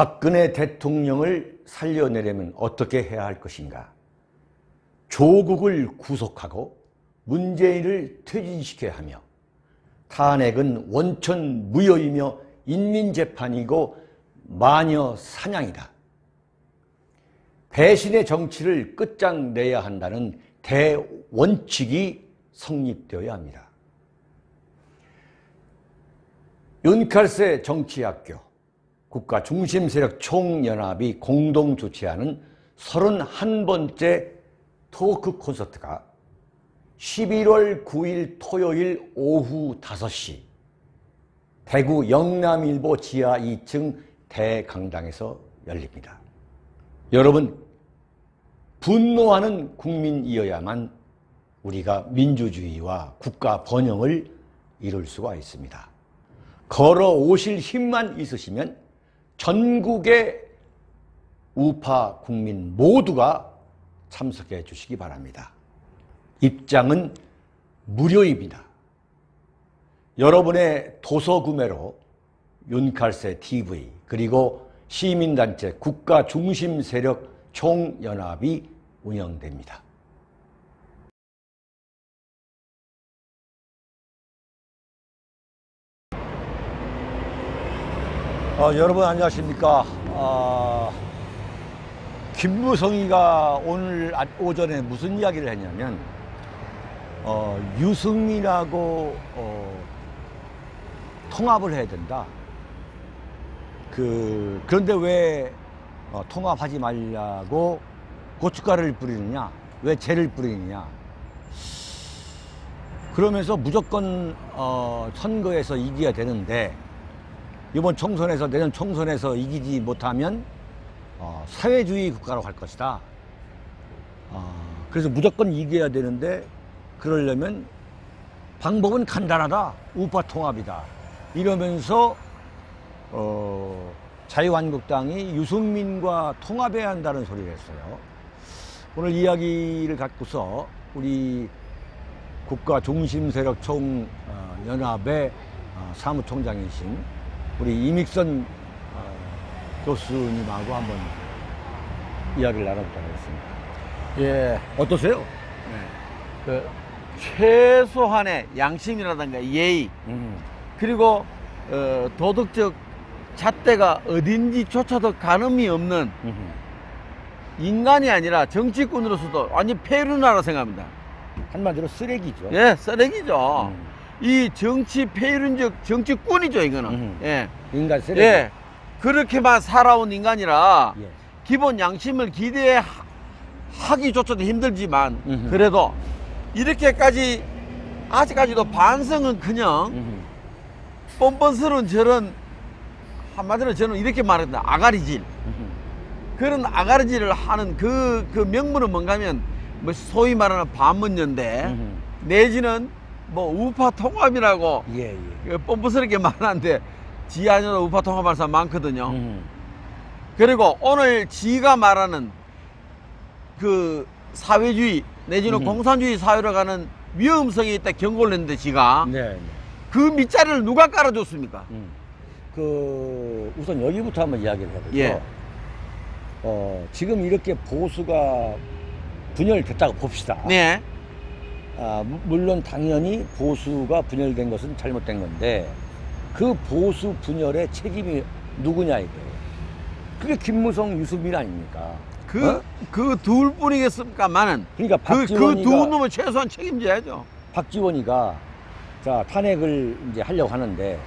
박근혜 대통령을 살려내려면 어떻게 해야 할 것인가? 조국을 구속하고 문재인을 퇴진시켜야 하며, 탄핵은 원천 무효이며 인민재판이고 마녀 사냥이다. 배신의 정치를 끝장내야 한다는 대원칙이 성립되어야 합니다. 윤칼세 정치학교 국가 중심 세력 총연합이 공동 주최하는 31번째 토크 콘서트가 11월 9일 토요일 오후 5시 대구 영남일보 지하 2층 대강당에서 열립니다. 여러분, 분노하는 국민이어야만 우리가 민주주의와 국가 번영을 이룰 수가 있습니다. 걸어오실 힘만 있으시면 전국의 우파 국민 모두가 참석해 주시기 바랍니다. 입장은 무료입니다. 여러분의 도서 구매로 윤칼세 TV 그리고 시민단체 국가 중심 세력 총연합이 운영됩니다. 여러분 안녕하십니까. 김무성이가 오늘 오전에 무슨 이야기를 했냐면 유승민하고 통합을 해야 된다. 그런데 왜 통합하지 말라고 고춧가루를 뿌리느냐, 왜 죄를 뿌리느냐. 그러면서 무조건 선거에서 이겨야 되는데 이번 총선에서, 내년 총선에서 이기지 못하면 사회주의 국가로 갈 것이다. 그래서 무조건 이겨야 되는데 그러려면 방법은 간단하다. 우파 통합이다. 이러면서 자유한국당이 유승민과 통합해야 한다는 소리를 했어요. 오늘 이야기를 갖고서 우리 국가 중심 세력 총연합의 사무총장이신 우리 이믹선 교수님하고 한번 이야기를 나눠보도록 하겠습니다. 예, 어떠세요? 네. 그 최소한의 양심이라든가 예의, 그리고 도덕적 잣대가 어딘지조차도 가늠이 없는 인간이 아니라 정치꾼으로서도 완전 폐륜하라 생각합니다. 한마디로 쓰레기죠. 예, 쓰레기죠. 이 정치 폐륜적 정치꾼이죠, 이거는. 예. 인간 쓰레기. 예. 그렇게만 살아온 인간이라 예. 기본 양심을 기대하기조차도 힘들지만 그래도 이렇게까지 아직까지도 반성은커녕 뻔뻔스러운 저런, 한마디로 저는 이렇게 말합니다. 아가리질. 그런 아가리질을 하는 그 명분은 뭔가 하면 뭐 소위 말하는 반문연대 내지는 뭐 우파 통합이라고 예. 뻔뻔스럽게 말하는데 지 안에도 우파 통합할 사람 많거든요. 그리고 오늘 지가 말하는 그 사회주의 내지는 공산주의 사회로 가는 위험성이 있다 경고를 했는데 지가 그 밑자리를 누가 깔아줬습니까? 우선 여기부터 한번 이야기를 해보죠. 예. 지금 이렇게 보수가 분열됐다고 봅시다. 네. 물론 당연히 보수가 분열된 것은 잘못된 건데 그 보수 분열의 책임이 누구냐 이거예요. 그게 김무성, 유승민 아닙니까? 그 둘 뿐이겠습니까만은. 그러니까 그 두 놈을 최소한 책임져야죠. 박지원이가 자 탄핵을 이제 하려고 하는데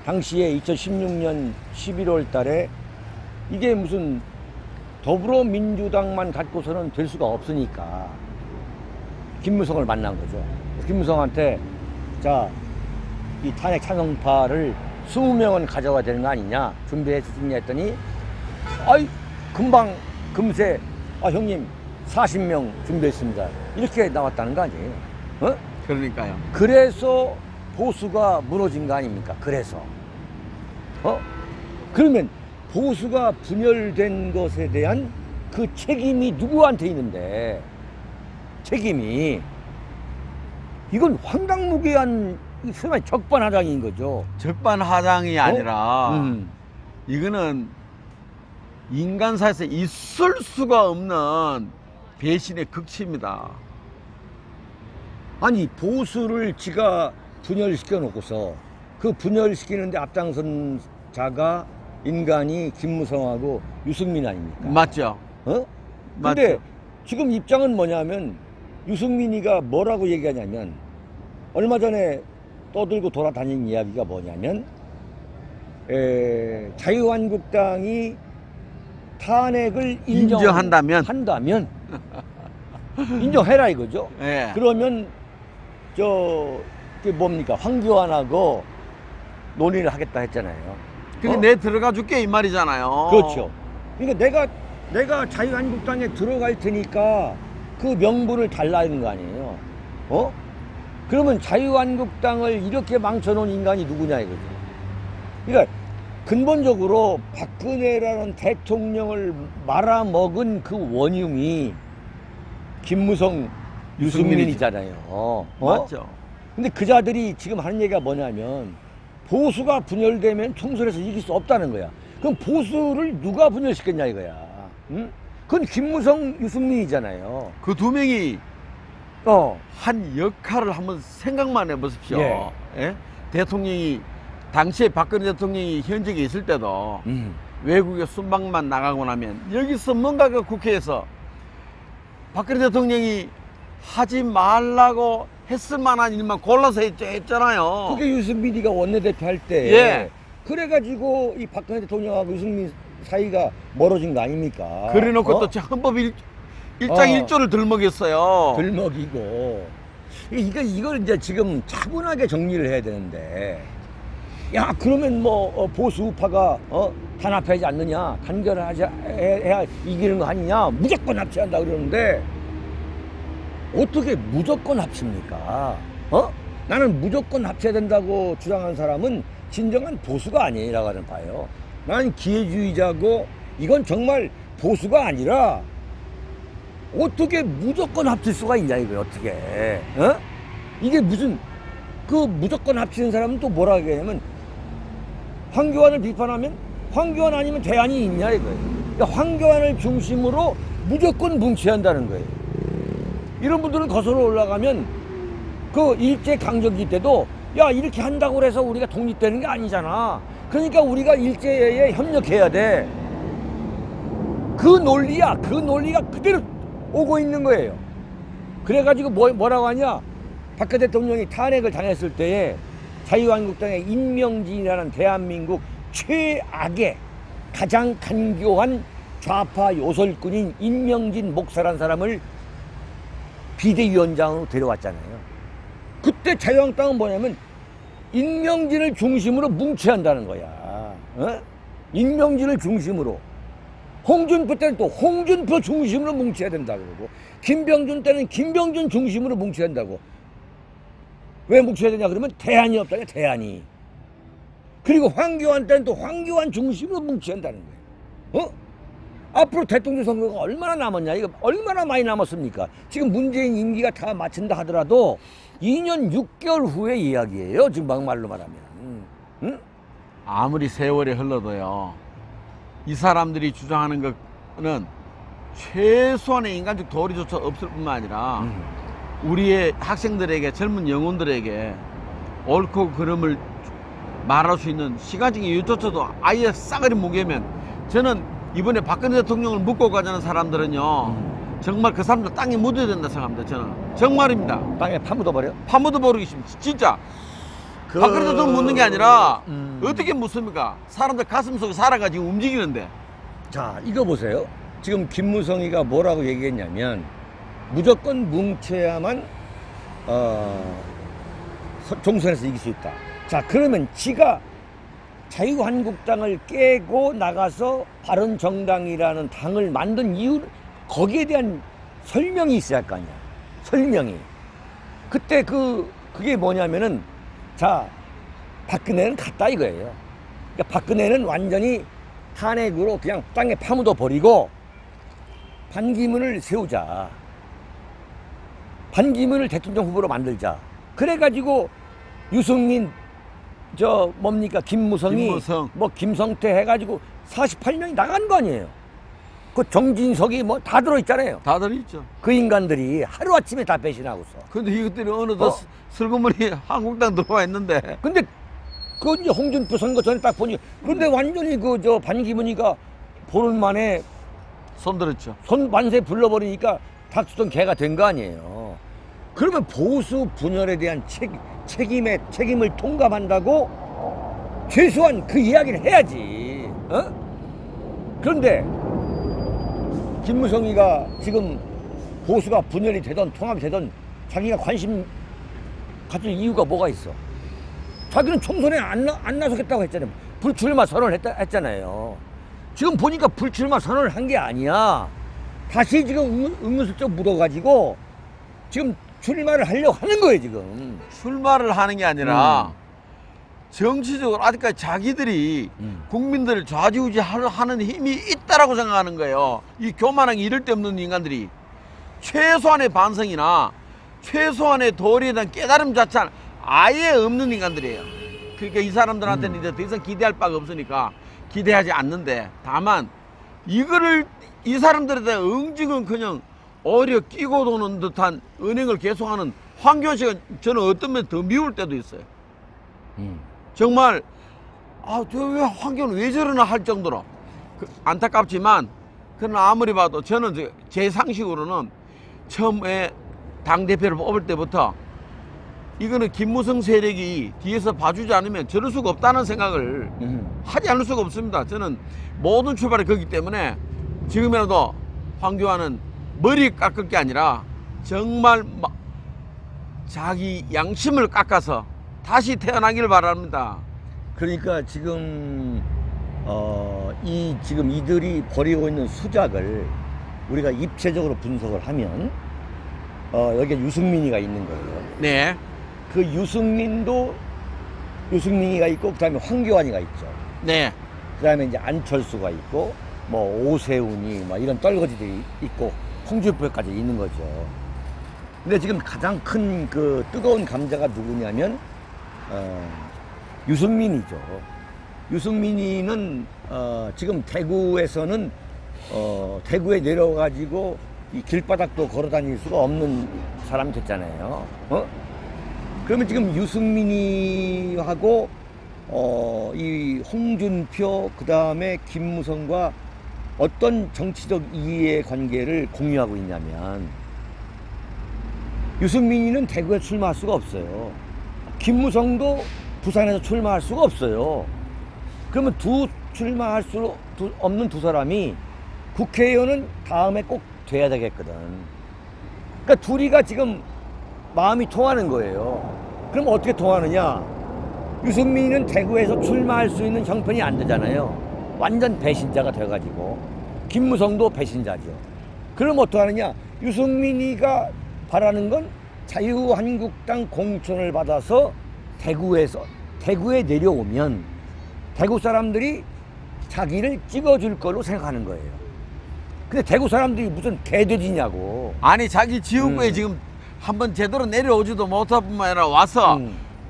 당시에 2016년 11월 달에 이게 무슨 더불어민주당만 갖고서는 될 수가 없으니까 김무성을 만난 거죠. 김무성한테 자, 이 탄핵 찬성파를 20명은 가져와야 되는 거 아니냐, 준비해 주시냐 했더니 아이 금방 금세 형님 40명 준비했습니다. 이렇게 나왔다는 거 아니에요. 그러니까요. 그래서 보수가 무너진 거 아닙니까? 그래서 그러면 보수가 분열된 것에 대한 그 책임이 누구한테 있는데, 책임이 이건 황당무계한 적반하장인 거죠. 적반하장이 아니라 이거는 인간사에서 있을 수가 없는 배신의 극치입니다. 아니 보수를 지가 분열시켜 놓고서 그 분열시키는데 앞장선 자가 인간이 김무성하고 유승민 아닙니까? 맞죠? 어? 근데 맞죠? 지금 입장은 뭐냐면 유승민이가 뭐라고 얘기하냐면 얼마 전에 떠들고 돌아다닌 이야기가 뭐냐면 자유한국당이 탄핵을 인정한다면 인정해라 이거죠. 예. 그러면 그게 뭡니까 황교안하고 논의를 하겠다 했잖아요. 그게 내 들어가 줄게 이 말이잖아요. 그렇죠. 그러니까 내가 자유한국당에 들어갈 테니까 그 명분을 달라는 거 아니에요. 그러면 자유한국당을 이렇게 망쳐놓은 인간이 누구냐 이거죠. 그러니까 근본적으로 박근혜라는 대통령을 말아먹은 그 원흉이 김무성, 유승민이잖아요. 맞죠. 근데 그 자들이 지금 하는 얘기가 뭐냐면 보수가 분열되면 총선에서 이길 수 없다는 거야. 그럼 보수를 누가 분열시켰냐 이거야. 응? 그건 김무성, 유승민이잖아요. 그 두 명이 한 역할을 한번 생각만 해보십시오. 예. 예? 대통령이 당시에 박근혜 대통령이 현직에 있을 때도 외국에 순방만 나가고 나면 여기서 뭔가가 국회에서 박근혜 대통령이 하지 말라고 했을 만한 일만 골라서 했잖아요. 그게 유승민이가 원내대표 할 때. 예. 그래가지고 이 박근혜 대통령하고 유승민 사이가 멀어진 거 아닙니까? 그래놓고 또 헌법 일장 1조를 들먹였어요. 들먹이고. 이걸 이제 지금 차분하게 정리를 해야 되는데. 야, 그러면 뭐 보수 우파가 단합하지 않느냐, 단결을 해야 이기는 거 아니냐, 무조건 합치한다 그러는데 어떻게 무조건 합칩니까? 나는 무조건 합쳐야 된다고 주장하는 사람은 진정한 보수가 아니라고 하는 바예요. 나는 기회주의자고 이건 정말 보수가 아니라 어떻게 무조건 합칠 수가 있냐 이거예요. 어떻게? 이게 무슨 그 무조건 합치는 사람은 또 뭐라 하냐면 황교안을 비판하면 황교안 아니면 대안이 있냐 이거예요. 그러니까 황교안을 중심으로 무조건 뭉쳐야 한다는 거예요. 이런 분들은 거슬러 올라가면 그 일제강점기 때도 야 이렇게 한다고 해서 우리가 독립되는 게 아니잖아. 그러니까 우리가 일제에 협력해야 돼. 그 논리야. 그 논리가 그대로 오고 있는 거예요. 그래가지고 뭐라고 하냐. 박근혜 대통령이 탄핵을 당했을 때에 자유한국당의 임명진이라는 대한민국 최악의 가장 간교한 좌파 요설꾼인 임명진 목사라는 사람을 비대위원장으로 데려왔잖아요. 그때 자유한국당은 뭐냐면 임명진을 중심으로 뭉쳐야 한다는 거야. 임명진을 중심으로. 홍준표 때는 또 홍준표 중심으로 뭉쳐야 된다 그러고 김병준 때는 김병준 중심으로 뭉쳐야 된다고. 왜 뭉쳐야 되냐 그러면 대안이 없다냐 대안이. 그리고 황교안 때는 또 황교안 중심으로 뭉쳐야 한다는 거예요. 앞으로 대통령 선거가 얼마나 남았냐. 이거 얼마나 많이 남았습니까? 지금 문재인 임기가 다 마친다 하더라도 2년 6개월 후의 이야기예요. 지금 막말로 말하면. 응? 아무리 세월이 흘러도요. 이 사람들이 주장하는 것은 최소한의 인간적 도리조차 없을 뿐만 아니라 우리의 학생들에게 젊은 영혼들에게 옳고 그름을 말할 수 있는 시간적인 여유조차도 아예 싸그리 무게면 저는 이번에 박근혜 대통령을 묻고 가자는 사람들은요 정말 그 사람들 땅에 묻어야 된다 생각합니다. 저는 정말입니다. 땅에 파묻어버려? 파묻어버리기 쉽지 진짜. 박근혜 대통령 묻는 게 아니라 어떻게 묻습니까? 사람들 가슴 속에 살아가지고 움직이는데. 자, 이거 보세요. 지금 김무성이가 뭐라고 얘기했냐면 무조건 뭉쳐야만 총선에서 이길 수 있다. 자, 그러면 지가 자유한국당을 깨고 나가서 바른정당이라는 당을 만든 이유는 거기에 대한 설명이 있어야 할 거 아니야. 설명이. 그때 그게 뭐냐면은 자, 박근혜는 갔다 이거예요. 그러니까 박근혜는 완전히 탄핵으로 그냥 땅에 파묻어 버리고 반기문을 세우자. 반기문을 대통령 후보로 만들자. 그래가지고 유승민, 저 뭡니까 김무성이 김무성. 뭐 김성태 해가지고 48명이 나간 거 아니에요. 그 정진석이 뭐 다 들어있잖아요. 다들 있죠. 그 인간들이 하루아침에 다 배신하고서. 근데 이것들이 어느덧 어? 슬그머니 한국당 들어와 있는데 근데 그 이제 홍준표 선거 전에 딱 보니 근데 완전히 그 저 반기문이가 보는 만에 손들었죠. 손 만세 불러버리니까 닥치던 개가 된 거 아니에요. 그러면 보수 분열에 대한 책임을 통감한다고 최소한 그 이야기를 해야지. 어? 그런데 김무성이가 지금 보수가 분열이 되던 통합이 되던 자기가 관심 가질 이유가 뭐가 있어? 자기는 총선에 안 나서겠다고 했잖아요. 불출마 선언을 했잖아요. 지금 보니까 불출마 선언을 한 게 아니야. 다시 지금 은근슬쩍 묻어가지고 지금 출마를 하려고 하는 거예요, 지금. 출마를 하는 게 아니라 정치적으로 아직까지 자기들이 국민들을 좌지우지하는 힘이 있다라고 생각하는 거예요. 이 교만하게 이럴 데 없는 인간들이 최소한의 반성이나 최소한의 도리에 대한 깨달음 자체는 아예 없는 인간들이에요. 그러니까 이 사람들한테는 이제 더 이상 기대할 바가 없으니까 기대하지 않는데, 다만 이거를 이 사람들에 대한 응징은 그냥 오히려 끼고 도는 듯한 은행을 계속하는 황교안 씨가 저는 어떤 면 더 미울 때도 있어요. 정말 왜 황교안은 왜 저러나 할 정도로 안타깝지만, 그러나 아무리 봐도 저는 제 상식으로는 처음에 당대표를 뽑을 때부터 이거는 김무성 세력이 뒤에서 봐주지 않으면 저럴 수가 없다는 생각을 하지 않을 수가 없습니다. 저는 모든 출발이 거기 때문에 지금이라도 황교안은 머리 깎을 게 아니라 정말 자기 양심을 깎아서 다시 태어나길 바랍니다. 그러니까 지금 지금 이들이 벌이고 있는 수작을 우리가 입체적으로 분석을 하면 여기에 유승민이가 있는 거예요. 네. 그 유승민이가 있고 그다음에 황교안이가 있죠. 네. 그다음에 이제 안철수가 있고 뭐 오세훈이 뭐 이런 떨거지들이 있고 홍준표까지 있는 거죠. 근데 지금 가장 큰 그 뜨거운 감자가 누구냐면 유승민이죠. 유승민이는 지금 대구에서는 대구에 내려가지고 이 길바닥도 걸어 다닐 수가 없는 사람이 됐잖아요. 그러면 지금 유승민이하고 이 홍준표 그다음에 김무성과 어떤 정치적 이해 관계를 공유하고 있냐면, 유승민이는 대구에 출마할 수가 없어요. 김무성도 부산에서 출마할 수가 없어요. 그러면 출마할 수 없는 두 사람이 국회의원은 다음에 꼭 돼야 되겠거든. 그러니까 둘이가 지금 마음이 통하는 거예요. 그럼 어떻게 통하느냐? 유승민이는 대구에서 출마할 수 있는 형편이 안 되잖아요. 완전 배신자가 돼가지고. 김무성도 배신자죠. 그럼 어떡하느냐? 유승민이가 바라는 건 자유한국당 공천을 받아서 대구에 내려오면 대구 사람들이 자기를 찍어줄 걸로 생각하는 거예요. 근데 대구 사람들이 무슨 개돼지냐고. 아니 자기 지역구에 지금 한번 제대로 내려오지도 못할 뿐만 아니라 와서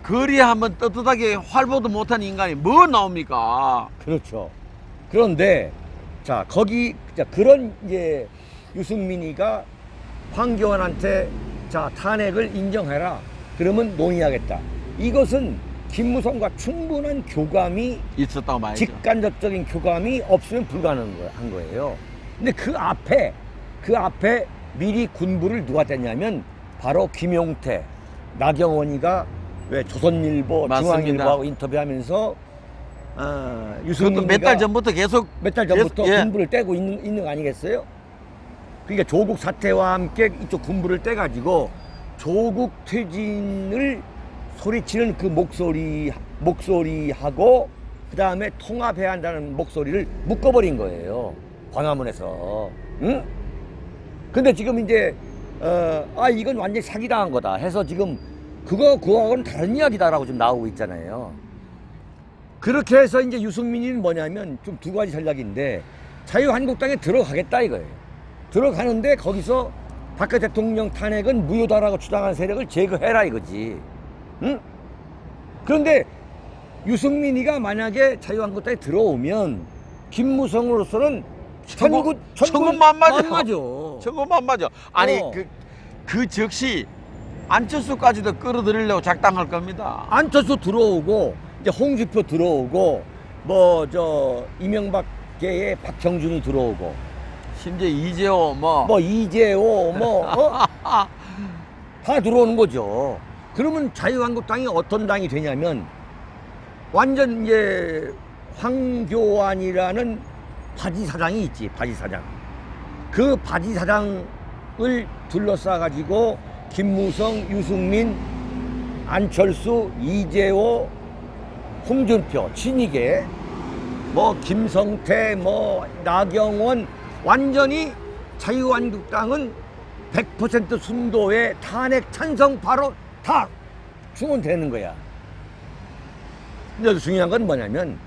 거리에 한번 떳떳하게 활보도 못한 인간이 뭐 나옵니까? 그렇죠. 그런데 자 그런 이제 유승민이가 황교안한테 자 탄핵을 인정해라. 그러면 논의하겠다. 이것은 김무성과 충분한 교감이 있었다고 말이죠. 직간접적인 교감이 없으면 불가능한 거예요. 근데 그 앞에 미리 군부를 누가 뗐냐면 바로 김용태, 나경원이가 왜 조선일보, 맞습니다. 중앙일보하고 인터뷰하면서 유승민이가 몇 달 전부터 계속 군부를 떼고 있는 거 아니겠어요? 그러니까 조국 사태와 함께 이쪽 군부를 떼가지고 조국 퇴진을 소리치는 그 목소리하고 그 다음에 통합해야 한다는 목소리를 묶어버린 거예요. 광화문에서. 응? 근데 지금 이제 이건 완전히 사기당한 거다 해서 지금 그거하고는 다른 이야기다라고 지금 나오고 있잖아요. 그렇게 해서 이제 유승민이는 뭐냐면 좀 두 가지 전략인데, 자유한국당에 들어가겠다 이거예요. 들어가는데 거기서 박근혜 대통령 탄핵은 무효다라고 주장하는 세력을 제거해라 이거지. 응? 그런데 유승민이가 만약에 자유한국당에 들어오면 김무성으로서는 천군만마죠. 천군만마죠. 아니 어. 그 즉시 안철수까지도 끌어들이려고 작당할 겁니다. 안철수 들어오고 이제 홍준표 들어오고 뭐 저 이명박계의 박형준이 들어오고 심지어 이재호 뭐 이재호 다 들어오는 거죠. 그러면 자유한국당이 어떤 당이 되냐면 완전 이제 황교안이라는 바지 사장이 있지, 바지 사장. 그 바지 사장을 둘러싸 가지고 김무성, 유승민, 안철수, 이재호, 홍준표, 친이계, 뭐 김성태, 뭐 나경원, 완전히 자유한국당은 100% 순도의 탄핵 찬성파로 다 충원되는 거야. 근데 중요한 건 뭐냐면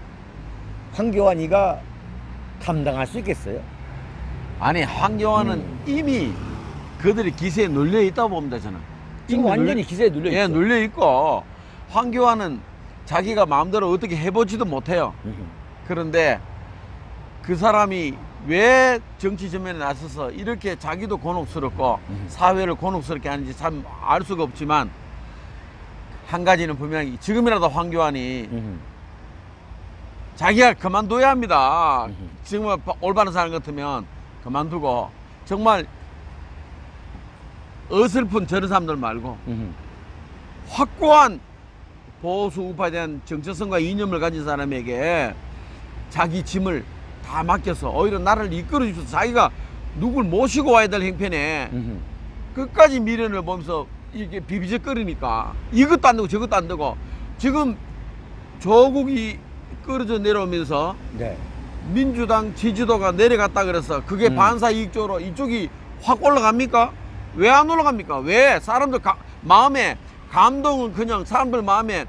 황교안이가 감당할 수 있겠어요? 아니 황교안은 이미 그들이 기세에 눌려 있다고 봅니다. 저는 지금 완전히 기세에 눌려 있죠. 예, 눌려 있고 황교안은 자기가 마음대로 어떻게 해보지도 못해요. 그런데 그 사람이 왜 정치 전면에 나서서 이렇게 자기도 곤혹스럽고 사회를 곤혹스럽게 하는지 참 알 수가 없지만 한 가지는 분명히 지금이라도 황교안이 자기가 그만둬야 합니다. 지금 올바른 사람 같으면 그만두고 정말 어설픈 저런 사람들 말고 확고한 보수 우파에 대한 정체성과 이념을 가진 사람에게 자기 짐을 다 맡겨서 오히려 나를 이끌어 주셔서 자기가 누굴 모시고 와야 될 형편에 끝까지 미련을 보면서 이게 비비적거리니까 이것도 안 되고 저것도 안 되고 지금 조국이 끌어져 내려오면서 네. 민주당 지지도가 내려갔다 그래서 그게 반사 이익적으로 이쪽이 확 올라갑니까? 왜 안 올라갑니까? 왜 사람들 마음에 감동은 그냥 사람들 마음에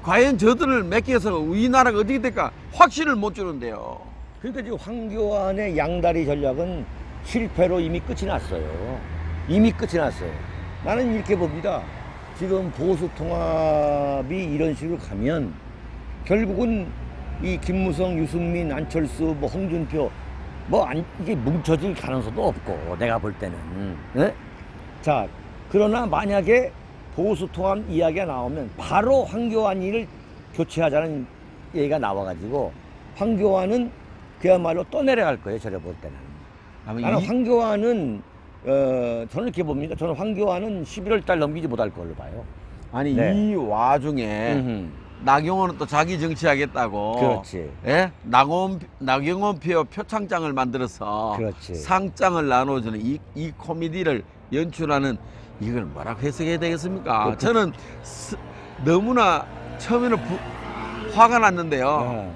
과연 저들을 맡겨서 우리나라가 어떻게 될까 확신을 못 주는데요. 그러니까 지금 황교안의 양다리 전략은 실패로 이미 끝이 났어요. 이미 끝이 났어요. 나는 이렇게 봅니다. 지금 보수 통합이 이런 식으로 가면 결국은 이 김무성, 유승민, 안철수, 뭐 홍준표 이게 뭉쳐질 가능성도 없고 내가 볼 때는. 네? 자, 그러나 만약에 보수 통합 이야기가 나오면 바로 황교안이를 교체하자는 얘기가 나와가지고 황교안은 그야말로 떠내려갈 거예요. 저래 볼 때는. 나는 황교안은 저는 이렇게 봅니다. 저는 황교안은 11월 달 넘기지 못할 걸로 봐요. 아니 네. 이 와중에 나경원은 또 자기 정치하겠다고. 그렇지. 예? 나경원 표 표창장을 만들어서 그렇지. 상장을 나눠주는 이 코미디를 연출하는 이걸 뭐라고 해석해야 되겠습니까? 저는 너무나 처음에는 화가 났는데요.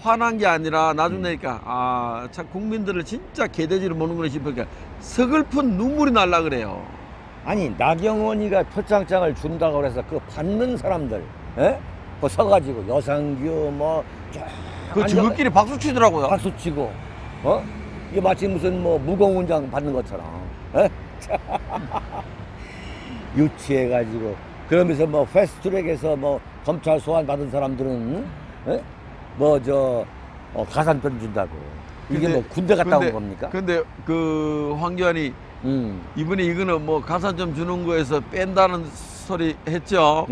화난 게 아니라 나중에 되니까 참 국민들을 진짜 개돼지로 보는구나 싶으니까 서글픈 눈물이 날라 그래요. 아니 나경원이가 표창장을 준다고 해서 그 받는 사람들, 예? 그 서가지고 여상규 그 지금끼리 박수 치더라고요. 박수 치고, 이게 마치 무슨 무공훈장 받는 것처럼, 예? 유치해가지고 그러면서 패스트트랙에서 검찰 소환 받은 사람들은 예? 가산점 준다고. 이게 군대 갔다 온 겁니까? 근데 그 황교안이 이번에 이거는 가산점 주는 거에서 뺀다는 소리 했죠.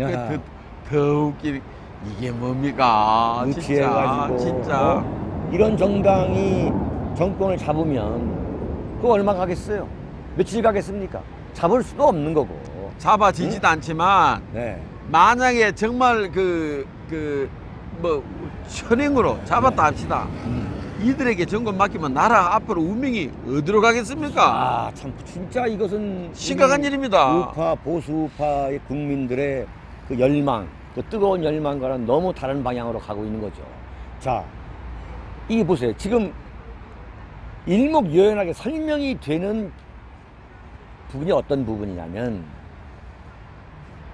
더 웃긴 이게 뭡니까? 유치해가지고 진짜 이런 정당이 정권을 잡으면 그거 얼마 가겠어요? 며칠 가겠습니까? 잡을 수도 없는 거고. 잡아지지도 않지만 네. 만약에 정말 현행으로 잡았다 합시다. 이들에게 정권 맡기면 나라 앞으로 운명이 어디로 가겠습니까? 참 진짜 이것은 심각한 일입니다. 보수 우파의 국민들의 그 열망, 그 뜨거운 열망과는 너무 다른 방향으로 가고 있는 거죠. 자, 이게 보세요. 지금 일목요연하게 설명이 되는 부분이 어떤 부분이냐면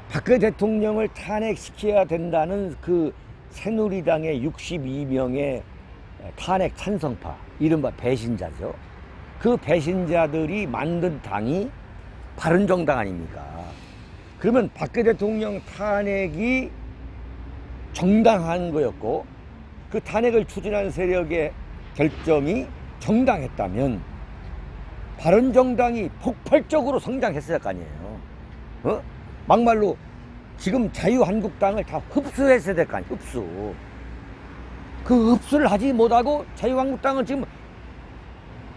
박근혜 대통령을 탄핵시켜야 된다는 그 새누리당의 62명의 탄핵 찬성파, 이른바 배신자죠. 그 배신자들이 만든 당이 바른정당 아닙니까? 그러면 박근혜 대통령 탄핵이 정당한 거였고 그 탄핵을 추진하는 세력의 결정이 정당했다면 바른정당이 폭발적으로 성장했을 거 아니에요. 어? 막말로 지금 자유한국당을 다 흡수했어야 될 거 아니에요. 흡수. 그 흡수를 하지 못하고 자유한국당은 지금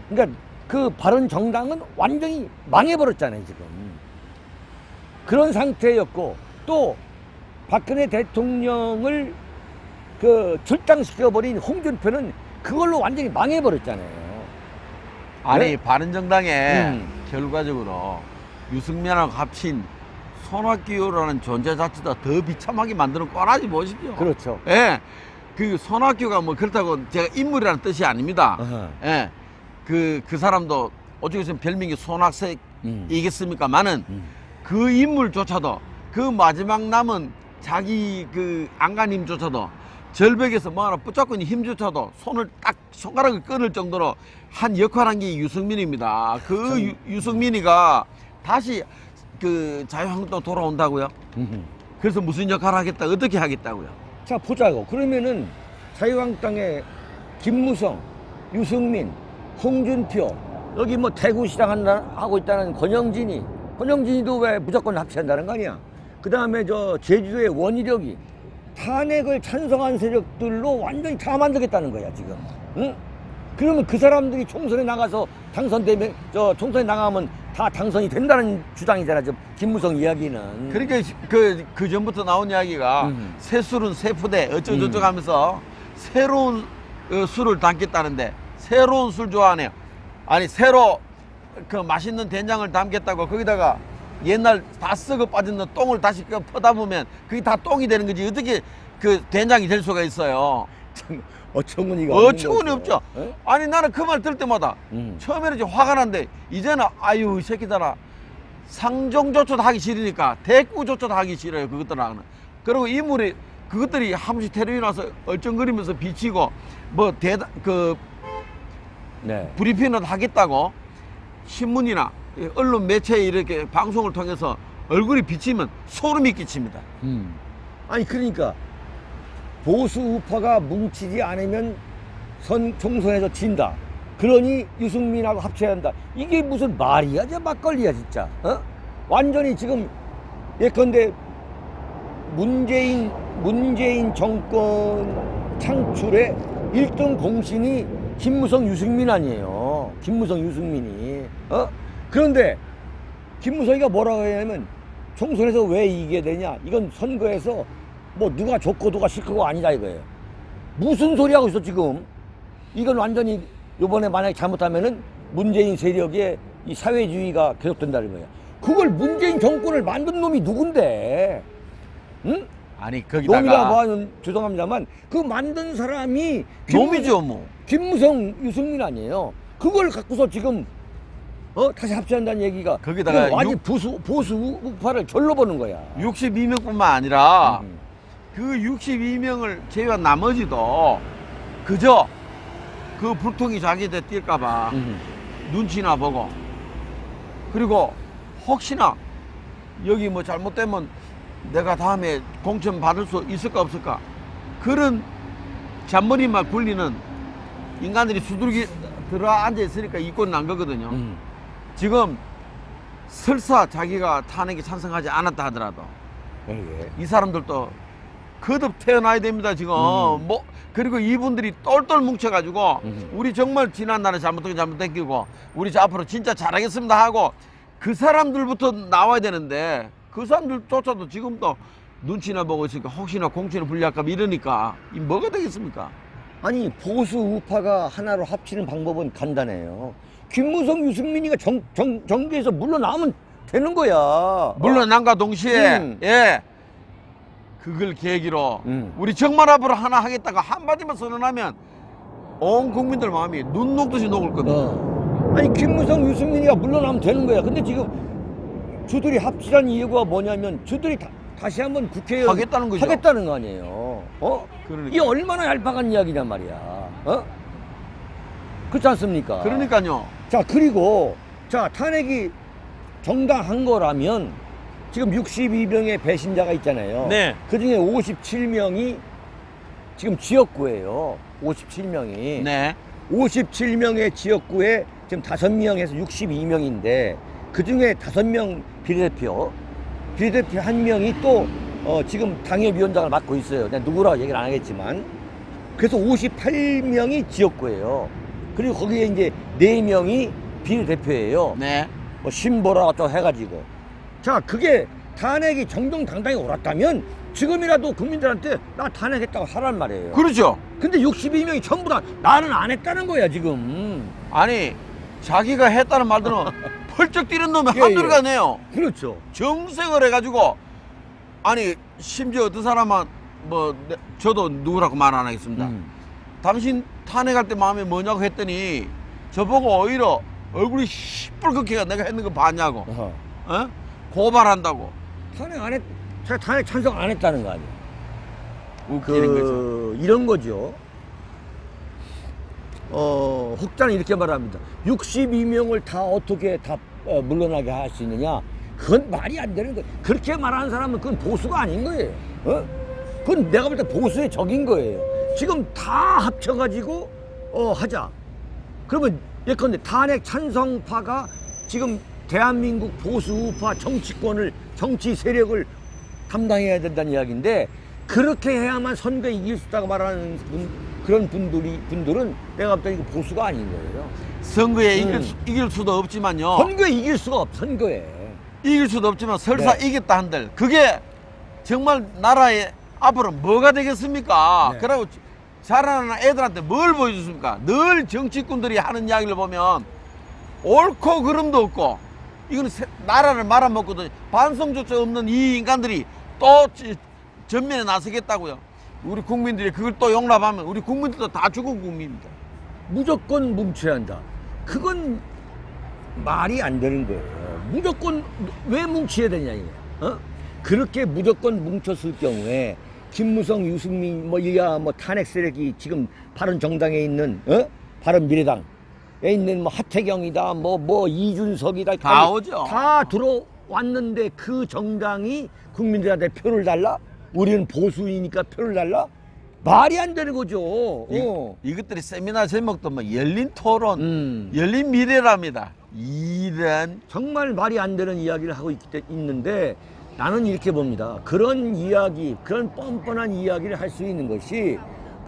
그러니까 그 바른정당은 완전히 망해버렸잖아요. 지금. 그런 상태였고 또 박근혜 대통령을 그 출당시켜버린 홍준표는 그걸로 완전히 망해버렸잖아요. 아니 네? 바른정당에 결과적으로 유승민하고 합친 손학규라는 존재 자체도 더 비참하게 만드는 뻔하지 보십시오. 그렇죠. 예. 그 손학규가 뭐 그렇다고 제가 인물이라는 뜻이 아닙니다. 어허. 예. 그 사람도 어떻게 보면 별명이 손학색이겠습니까만은 그 인물조차도 그 마지막 남은 자기 그 안간힘조차도 절벽에서 뭐 하나 붙잡고 있는 힘조차도 손을 딱 손가락을 끊을 정도로 한 역할한 게 유승민입니다. 그 유승민이가 다시 그 자유한국당 돌아온다고요? 그래서 무슨 역할을 하겠다, 어떻게 하겠다고요? 자 보자고. 그러면은 자유한국당의 김무성, 유승민, 홍준표 여기 뭐 대구시장 하고 있다는 권영진이도 왜 무조건 합치한다는 거 아니야? 그 다음에 저 제주도의 원희력이 탄핵을 찬성한 세력들로 완전히 다 만들겠다는 거야 지금. 응? 그러면 그 사람들이 총선에 나가서 당선되면 총선에 나가면 다 당선이 된다는 주장이잖아. 저 김무성 이야기는. 그러니까 그 전부터 나온 이야기가 새 술은 새 푸대 어쩌고저쩌고 하면서 새로운 술을 담겠다는데 새로운 술 좋아하네요. 아니 새로 그 맛있는 된장을 담겠다고 거기다가 옛날 다 썩어 빠진 똥을 다시 퍼다 보면 그게 다 똥이 되는 거지 어떻게 그 된장이 될 수가 있어요. 참 어처구니가 어처구니 없는 거죠. 없죠. 에? 아니 나는 그 말 들을 때마다 처음에는 이제 화가 난데 이제는 아유 이 새끼들아 상종조차도 하기 싫으니까 대꾸조차도 하기 싫어요. 그것들은. 그리고 인물이 그것들이 한 번씩 텔레비전 와서 얼쩡거리면서 비치고 뭐 네. 브리핑을 하겠다고 신문이나 언론 매체에 이렇게 방송을 통해서 얼굴이 비치면 소름이 끼칩니다. 아니 그러니까 보수 우파가 뭉치지 않으면 총선에서 진다. 그러니 유승민하고 합쳐야 한다. 이게 무슨 말이야? 저 막걸리야 진짜. 어? 완전히 지금 예컨대 문재인 정권 창출의 1등 공신이 김무성 유승민 아니에요. 김무성 유승민이. 그런데 김무성이가 뭐라고 하냐면 총선에서 왜 이기게 되냐? 이건 선거에서 뭐 누가 좋고 누가 싫고 아니다 이거예요. 무슨 소리 하고 있어 지금? 이건 완전히 요번에 만약에 잘못하면은 문재인 세력의 이 사회주의가 계속된다는 거예요. 그걸 문재인 정권을 만든 놈이 누군데? 응? 아니 거기다가 놈이라고 하면 죄송합니다만 그 만든 사람이 놈이죠 뭐. 김무성 유승민 아니에요. 그걸 갖고서 지금 다시 합치한다는 얘기가 거기다가 완전 보수 우파를 절로 보는 거야. 62명뿐만 아니라 그 62명을 제외한 나머지도 그저 그 불통이 자기한테 뛸까봐 눈치나 보고 그리고 혹시나 여기 뭐 잘못되면 내가 다음에 공천 받을 수 있을까 없을까 그런 잔머리만 굴리는 인간들이 수두룩이 들어 앉아 있으니까 이권 난 거거든요. 지금 설사 자기가 탄핵에 찬성하지 않았다 하더라도 이 사람들도 거듭 태어나야 됩니다 지금. 뭐 그리고 이분들이 똘똘 뭉쳐가지고 우리 정말 지난날에 잘못된 우리 앞으로 진짜 잘하겠습니다 하고 그 사람들부터 나와야 되는데 그 사람들조차도 지금도 눈치나 보고 있으니까 혹시나 공천을 불리할까 이러니까 이 뭐가 되겠습니까? 아니 보수 우파가 하나로 합치는 방법은 간단해요. 김무성 유승민이가 정계에서 물러나면 되는 거야. 물러난과 동시에 예 그걸 계기로 우리 정말 앞으로 하나 하겠다가 한마디만 선언하면 온 국민들 마음이 눈 녹듯이 녹을 겁니다. 아니 김무성 유승민이가 물러나면 되는 거야. 근데 지금 저들이 합치란 이유가 뭐냐면 저들이 다시 한번 국회의원 하겠다는 거죠. 하겠다는 거 아니에요. 그러니까. 이게 얼마나 얄팍한 이야기냔 말이야. 그렇지 않습니까? 그러니까요. 자 그리고 자 탄핵이 정당한 거라면 지금 62명의 배신자가 있잖아요. 네. 그중에 57명이 지금 지역구예요. 57명이. 네. 57명의 지역구에 지금 5명에서 62명인데 그 중에 5명 비례대표 1명이 또 지금 당협위원장을 맡고 있어요. 내가 누구라고 얘기를 안 하겠지만. 그래서 58명이 지역구예요. 그리고 거기에 이제 4명이 비례대표예요. 네. 뭐 신보라 또 해가지고. 자, 그게 탄핵이 정정당당히 옳았다면 지금이라도 국민들한테 나 탄핵했다고 하란 말이에요. 그렇죠. 근데 62명이 전부 다 나는 안 했다는 거야 지금. 아니 자기가 했다는 말들은 펄쩍 뛰는 놈이 예, 한둘이 예. 가네요. 그렇죠. 정색을 해가지고 아니 심지어 어떤 사람은 뭐 저도 누구라고 말 안 하겠습니다. 당신 탄핵할 때 마음이 뭐냐고 했더니 저보고 오히려 얼굴이 시뻘겋게 내가 했는 거 봤냐고. 어? 고발한다고. 탄핵 안 했, 탄핵 찬성 안 했다는 거 아니야. 웃기는 거죠. 이런 거죠. 혹자는 이렇게 말합니다. 62명을 다 어떻게 다 물러나게 할 수 있느냐? 그건 말이 안 되는 거예요. 그렇게 말하는 사람은 그건 보수가 아닌 거예요. 그건 내가 볼 때 보수의 적인 거예요. 지금 다 합쳐가지고 하자. 그러면 예컨대 탄핵 찬성파가 지금 대한민국 보수 우파 정치권을 정치 세력을 담당해야 된다는 이야기인데 그렇게 해야만 선거에 이길 수 있다고 말하는 그런 분들은 내가 볼 때 이거 보수가 아닌 거예요. 선거에 이길 수도 없지만요. 선거에 이길 수가 없어. 선거에 이길 수도 없지만 설사 네. 이겼다 한들 그게 정말 나라의 앞으로 뭐가 되겠습니까? 네. 그리고 자라나는 애들한테 뭘 보여줬습니까? 늘 정치꾼들이 하는 이야기를 보면 옳고 그름도 없고 이거는 나라를 말아먹고도 반성조차 없는 이 인간들이 또 전면에 나서겠다고요. 우리 국민들이 그걸 또 용납하면 우리 국민들도 다 죽은 국민입니다. 무조건 뭉쳐야 한다. 그건 말이 안 되는 거예요. 무조건 왜 뭉쳐야 되냐 이거야. 그렇게 무조건 뭉쳤을 경우에 김무성, 유승민 이야 탄핵 세력이 지금 바른정당에 있는 바른미래당에 있는 하태경이다 이준석이다 다 오죠. 다 들어왔는데 그 정당이 국민들한테 표를 달라? 우리는 보수이니까 표를 달라? 말이 안 되는 거죠. 이것들이 세미나 제목도 열린 토론, 열린 미래랍니다. 이런 정말 말이 안 되는 이야기를 하고 있는데 나는 이렇게 봅니다. 그런 이야기, 그런 뻔뻔한 이야기를 할 수 있는 것이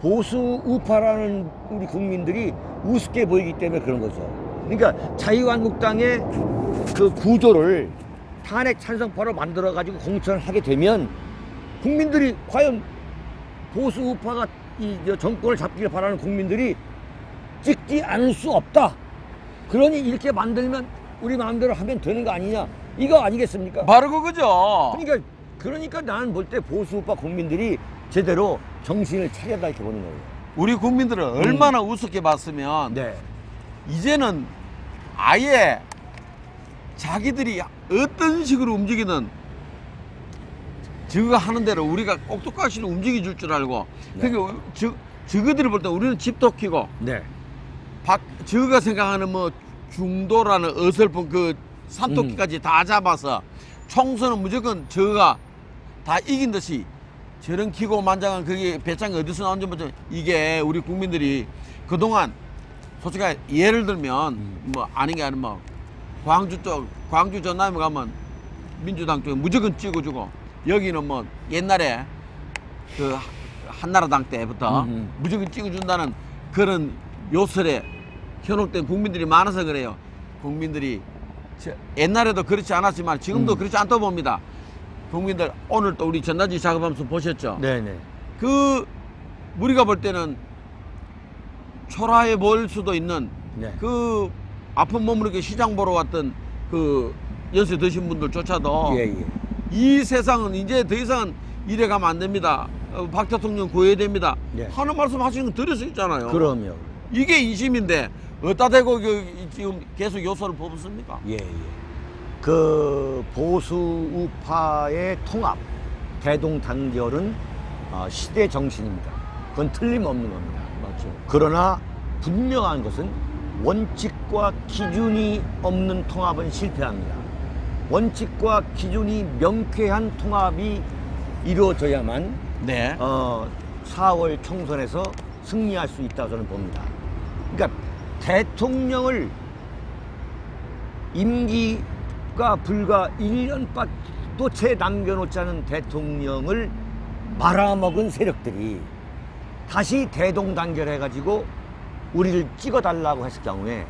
보수 우파라는 우리 국민들이 우습게 보이기 때문에 그런 거죠. 그러니까 자유한국당의 그 구조를 탄핵 찬성파로 만들어 가지고 공천을 하게 되면 국민들이 과연 보수 우파가 이 정권을 잡기를 바라는 국민들이 찍지 않을 수 없다. 그러니 이렇게 만들면 우리 마음대로 하면 되는 거 아니냐? 이거 아니겠습니까? 바로 그거죠. 그러니까 나는 볼 때 보수 우파 국민들이 제대로 정신을 차려다 이렇게 보는 거예요. 우리 국민들을 얼마나 우습게 봤으면 네. 이제는 아예 자기들이 어떤 식으로 움직이는 저거 하는 대로 우리가 꼭똑같이 움직여 줄 알고 네. 그러니까 저거들이 볼 때 우리는 집도 키고 네. 저가 생각하는 중도라는 어설픈 그 산토끼까지 다 잡아서 총선은 무조건 저가 다 이긴 듯이 저런 기고만장한 그게 배짱이 어디서 나온지 모르지만 이게 우리 국민들이 그동안 솔직히 예를 들면 아닌 게 아니면 광주 전남에 가면 민주당 쪽에 무조건 찍어주고 여기는 옛날에 그 한나라당 때부터 무조건 찍어준다는 그런 요설에 현혹된 국민들이 많아서 그래요. 국민들이 옛날에도 그렇지 않았지만 지금도 그렇지 않다고 봅니다. 국민들 오늘 또 우리 전단지 작업하면서 보셨죠? 네네. 우리가 볼 때는 초라해 보일 수도 있는 네. 그 아픈 몸으로 이렇게 시장 보러 왔던 그 연세 드신 분들조차도 예. 이 세상은 이제 더 이상은 이래 가면 안 됩니다. 박 대통령 구해야 됩니다. 예. 하는 말씀 하시는 거 들을 수 있잖아요. 그럼요. 이게 인심인데 어디다 대고 지금 계속 요소를 뽑습니까? 예. 그 보수 우파의 통합, 대동단결은 시대 정신입니다. 그건 틀림없는 겁니다. 맞죠. 그러나 분명한 것은 원칙과 기준이 없는 통합은 실패합니다. 원칙과 기준이 명쾌한 통합이 이루어져야만 네. 4월 총선에서 승리할 수 있다고 저는 봅니다. 그러니까 대통령을 임기가 불과 1년도 채 남겨놓지 않은 대통령을 말아먹은 세력들이 다시 대동단결해가지고 우리를 찍어달라고 했을 경우에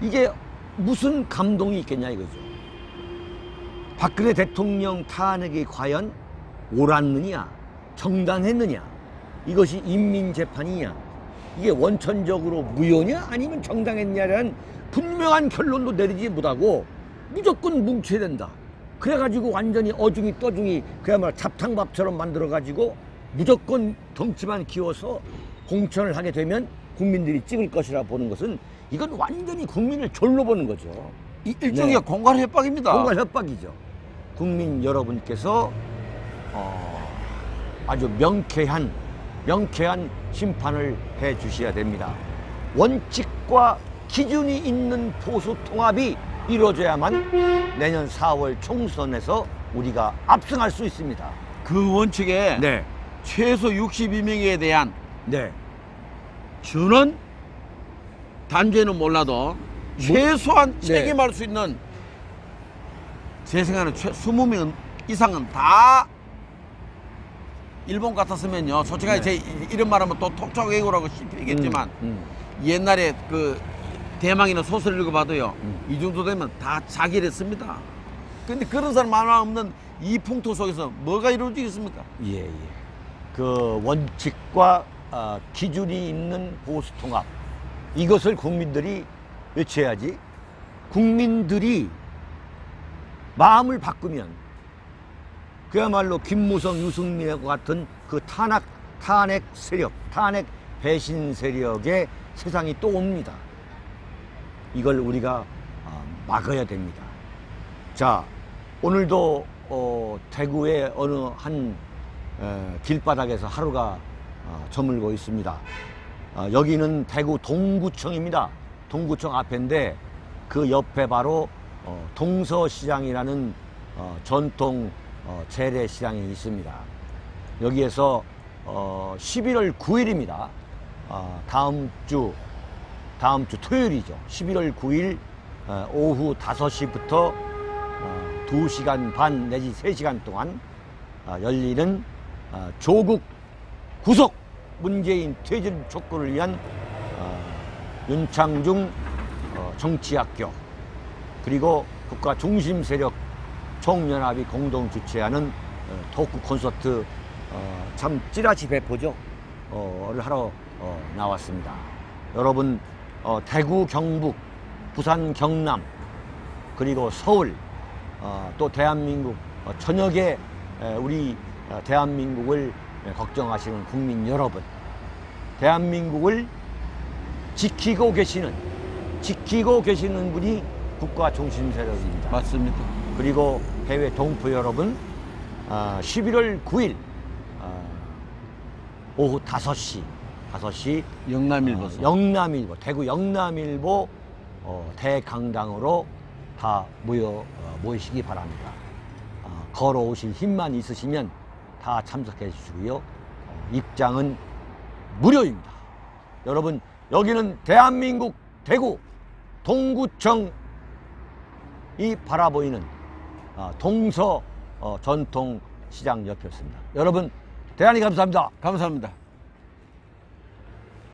이게 무슨 감동이 있겠냐 이거죠. 박근혜 대통령 탄핵이 과연 옳았느냐, 정당했느냐, 이것이 인민재판이냐, 이게 원천적으로 무효냐 아니면 정당했냐라는 분명한 결론도 내리지 못하고 무조건 뭉쳐야 된다. 그래가지고 완전히 어중이 떠중이 그야말로 잡탕밥처럼 만들어가지고 무조건 덩치만 키워서 공천을 하게 되면 국민들이 찍을 것이라 보는 것은 이건 완전히 국민을 졸로 보는 거죠. 일종의 공갈 협박입니다. 공갈 협박이죠. 국민 여러분께서 아주 명쾌한 심판을 해 주셔야 됩니다. 원칙과 기준이 있는 보수 통합이 이루어져야만 내년 4월 총선에서 우리가 압승할 수 있습니다. 그 원칙에 네. 최소 62명에 대한 네. 전원 단죄는 몰라도 최소한 책임할 수 있는 제 생각에는 20명 이상은 다 일본 같았으면요. 솔직하게 제 이런 말하면 또 톡촉외고라고 씹히겠지만 옛날에 그 대망이나 소설 읽어봐도요. 이 정도 되면 다 자기를 했습니다. 근데 그런 사람 하나 없는 이 풍토 속에서 뭐가 이루어지겠습니까? 예. 그 원칙과 기준이 있는 보수 통합, 이것을 국민들이 외쳐야지. 국민들이 마음을 바꾸면 그야말로 김무성, 유승민과 같은 그 탄핵 세력, 탄핵 배신 세력의 세상이 또 옵니다. 이걸 우리가 막아야 됩니다. 자, 오늘도 대구의 어느 한 길바닥에서 하루가 저물고 있습니다. 여기는 대구 동구청입니다. 동구청 앞인데 그 옆에 바로 동서시장이라는 전통 재래시장이 있습니다. 여기에서 11월 9일입니다. 다음 주 토요일이죠. 11월 9일 오후 5시부터 2시간 반 내지 3시간 동안 열리는 조국 구속 문재인 퇴진 촉구를 위한 윤창중 정치학교 그리고 국가 중심 세력 총연합이 공동 주최하는 토크 콘서트 참 찌라시 배포죠. 를 하러 나왔습니다. 여러분 대구, 경북, 부산, 경남 그리고 서울 또 대한민국 전역에 우리 대한민국을 걱정하시는 국민 여러분, 대한민국을 지키고 계시는 분이 국가 중심 세력입니다. 맞습니다. 그리고 해외 동포 여러분, 11월 9일 오후 5시 영남일보 대구 영남일보 대강당으로 다 모이시기 바랍니다. 걸어오실 힘만 있으시면 다 참석해 주시고요. 입장은 무료입니다. 여러분, 여기는 대한민국 대구 동구청이 바라보이는 동서 전통시장 옆이었습니다. 여러분, 대단히 감사합니다. 감사합니다.